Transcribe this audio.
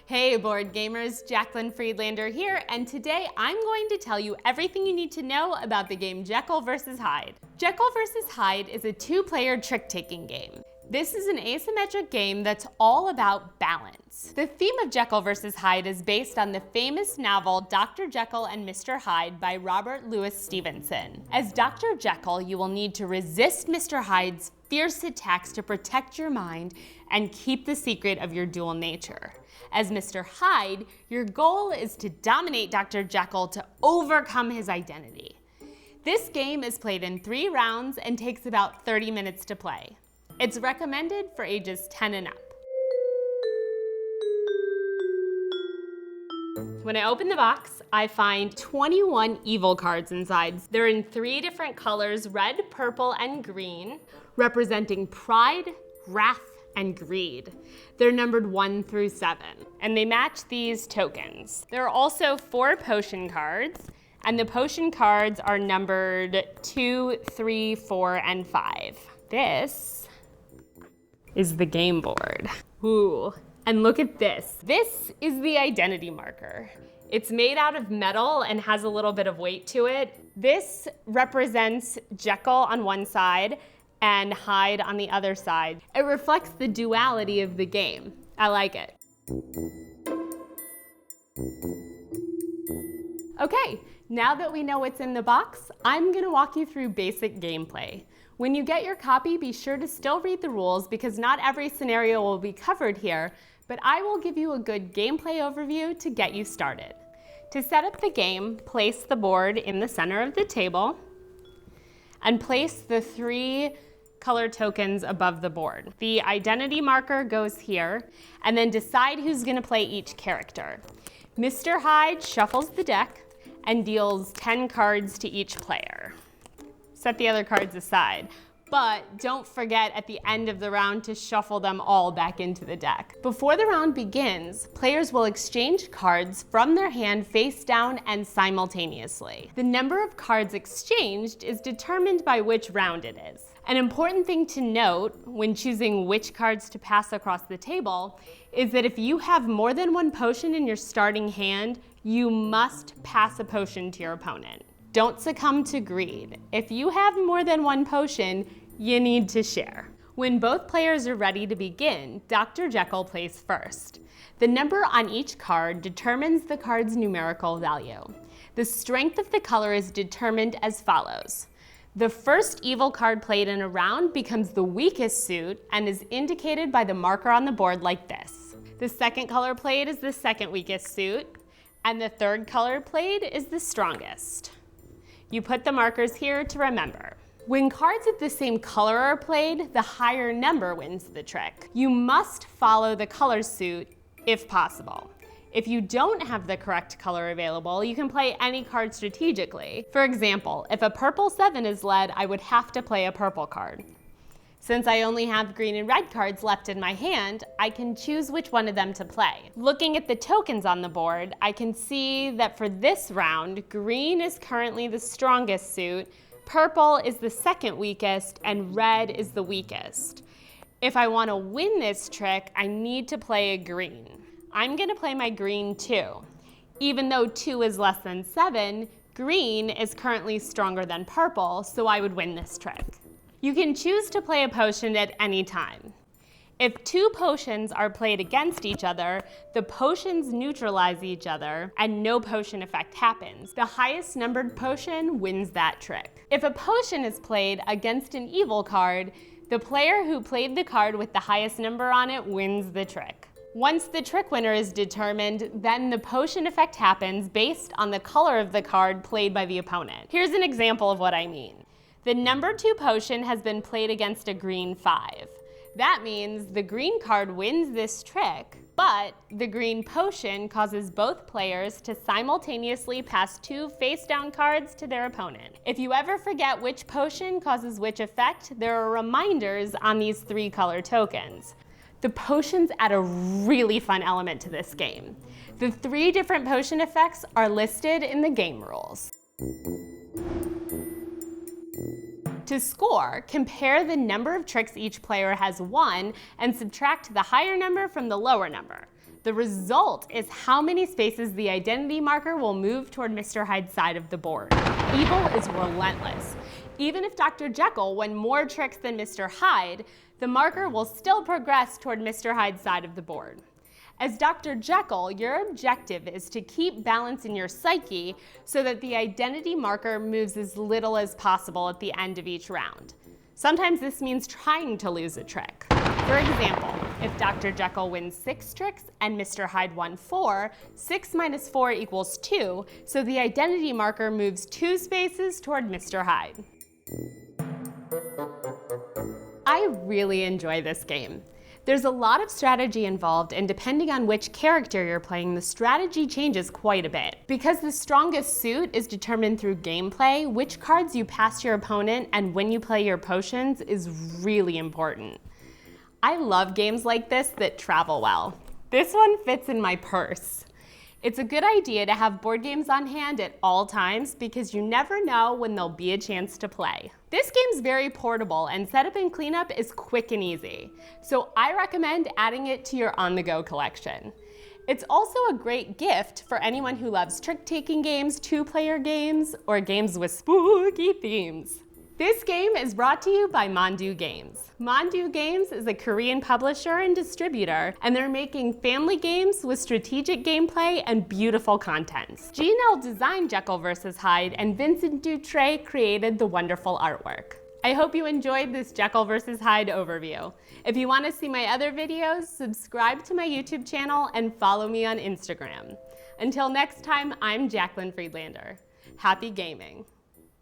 Hey board gamers, Jaclyn Friedlander here, and today I'm going to tell you everything you need to know about the game Jekyll vs. Hyde. Jekyll vs. Hyde is a two-player trick-taking game. This is an asymmetric game that's all about balance. The theme of Jekyll vs. Hyde is based on the famous novel Dr. Jekyll and Mr. Hyde by Robert Louis Stevenson. As Dr. Jekyll, you will need to resist Mr. Hyde's fierce attacks to protect your mind and keep the secret of your dual nature. As Mr. Hyde, your goal is to dominate Dr. Jekyll to overcome his identity. This game is played in 3 rounds and takes about 30 minutes to play. It's recommended for ages 10 and up. When I open the box, I find 21 evil cards inside. They're in 3 different colors, red, purple, and green, representing pride, wrath, and greed. They're numbered 1 through 7, and they match these tokens. There are also 4 potion cards, and the potion cards are numbered 2, 3, 4, and 5. This is the game board. Ooh, and look at this. This is the identity marker. It's made out of metal and has a little bit of weight to it. This represents Jekyll on one side and Hyde on the other side. It reflects the duality of the game. I like it. Okay, now that we know what's in the box, I'm gonna walk you through basic gameplay. When you get your copy, be sure to still read the rules because not every scenario will be covered here, but I will give you a good gameplay overview to get you started. To set up the game, place the board in the center of the table and place the 3 color tokens above the board. The identity marker goes here, and then decide who's gonna play each character. Mr. Hyde shuffles the deck and deals 10 cards to each player. Set the other cards aside, but don't forget at the end of the round to shuffle them all back into the deck. Before the round begins, players will exchange cards from their hand face down and simultaneously. The number of cards exchanged is determined by which round it is. An important thing to note when choosing which cards to pass across the table is that if you have more than 1 potion in your starting hand, you must pass a potion to your opponent. Don't succumb to greed. If you have more than 1 potion, you need to share. When both players are ready to begin, Dr. Jekyll plays first. The number on each card determines the card's numerical value. The strength of the color is determined as follows. The first evil card played in a round becomes the weakest suit and is indicated by the marker on the board like this. The second color played is the second weakest suit, and the third color played is the strongest. You put the markers here to remember. When cards of the same color are played, the higher number wins the trick. You must follow the color suit if possible. If you don't have the correct color available, you can play any card strategically. For example, if a purple 7 is led, I would have to play a purple card. Since I only have green and red cards left in my hand, I can choose which one of them to play. Looking at the tokens on the board, I can see that for this round, green is currently the strongest suit, purple is the second weakest, and red is the weakest. If I want to win this trick, I need to play a green. I'm gonna play my green 2. Even though 2 is less than 7, green is currently stronger than purple, so I would win this trick. You can choose to play a potion at any time. If 2 potions are played against each other, the potions neutralize each other and no potion effect happens. The highest numbered potion wins that trick. If a potion is played against an evil card, the player who played the card with the highest number on it wins the trick. Once the trick winner is determined, then the potion effect happens based on the color of the card played by the opponent. Here's an example of what I mean. The number 2 potion has been played against a green 5. That means the green card wins this trick, but the green potion causes both players to simultaneously pass 2 face-down cards to their opponent. If you ever forget which potion causes which effect, there are reminders on these 3 color tokens. The potions add a really fun element to this game. The 3 different potion effects are listed in the game rules. To score, compare the number of tricks each player has won and subtract the higher number from the lower number. The result is how many spaces the identity marker will move toward Mr. Hyde's side of the board. Evil is relentless. Even if Dr. Jekyll won more tricks than Mr. Hyde, the marker will still progress toward Mr. Hyde's side of the board. As Dr. Jekyll, your objective is to keep balance in your psyche so that the identity marker moves as little as possible at the end of each round. Sometimes this means trying to lose a trick. For example, if Dr. Jekyll wins 6 tricks and Mr. Hyde won 4, 6 minus 4 equals 2, so the identity marker moves 2 spaces toward Mr. Hyde. I really enjoy this game. There's a lot of strategy involved, and depending on which character you're playing, the strategy changes quite a bit. Because the strongest suit is determined through gameplay, which cards you pass your opponent and when you play your potions is really important. I love games like this that travel well. This one fits in my purse. It's a good idea to have board games on hand at all times because you never know when there'll be a chance to play. This game's very portable and setup and cleanup is quick and easy, so I recommend adding it to your on-the-go collection. It's also a great gift for anyone who loves trick-taking games, 2-player games, or games with spooky themes. This game is brought to you by Mandoo Games. Mandoo Games is a Korean publisher and distributor, and they're making family games with strategic gameplay and beautiful content. Jekyll designed Jekyll vs. Hyde, and Vincent Dutray created the wonderful artwork. I hope you enjoyed this Jekyll vs. Hyde overview. If you want to see my other videos, subscribe to my YouTube channel and follow me on Instagram. Until next time, I'm Jaclyn Friedlander. Happy gaming.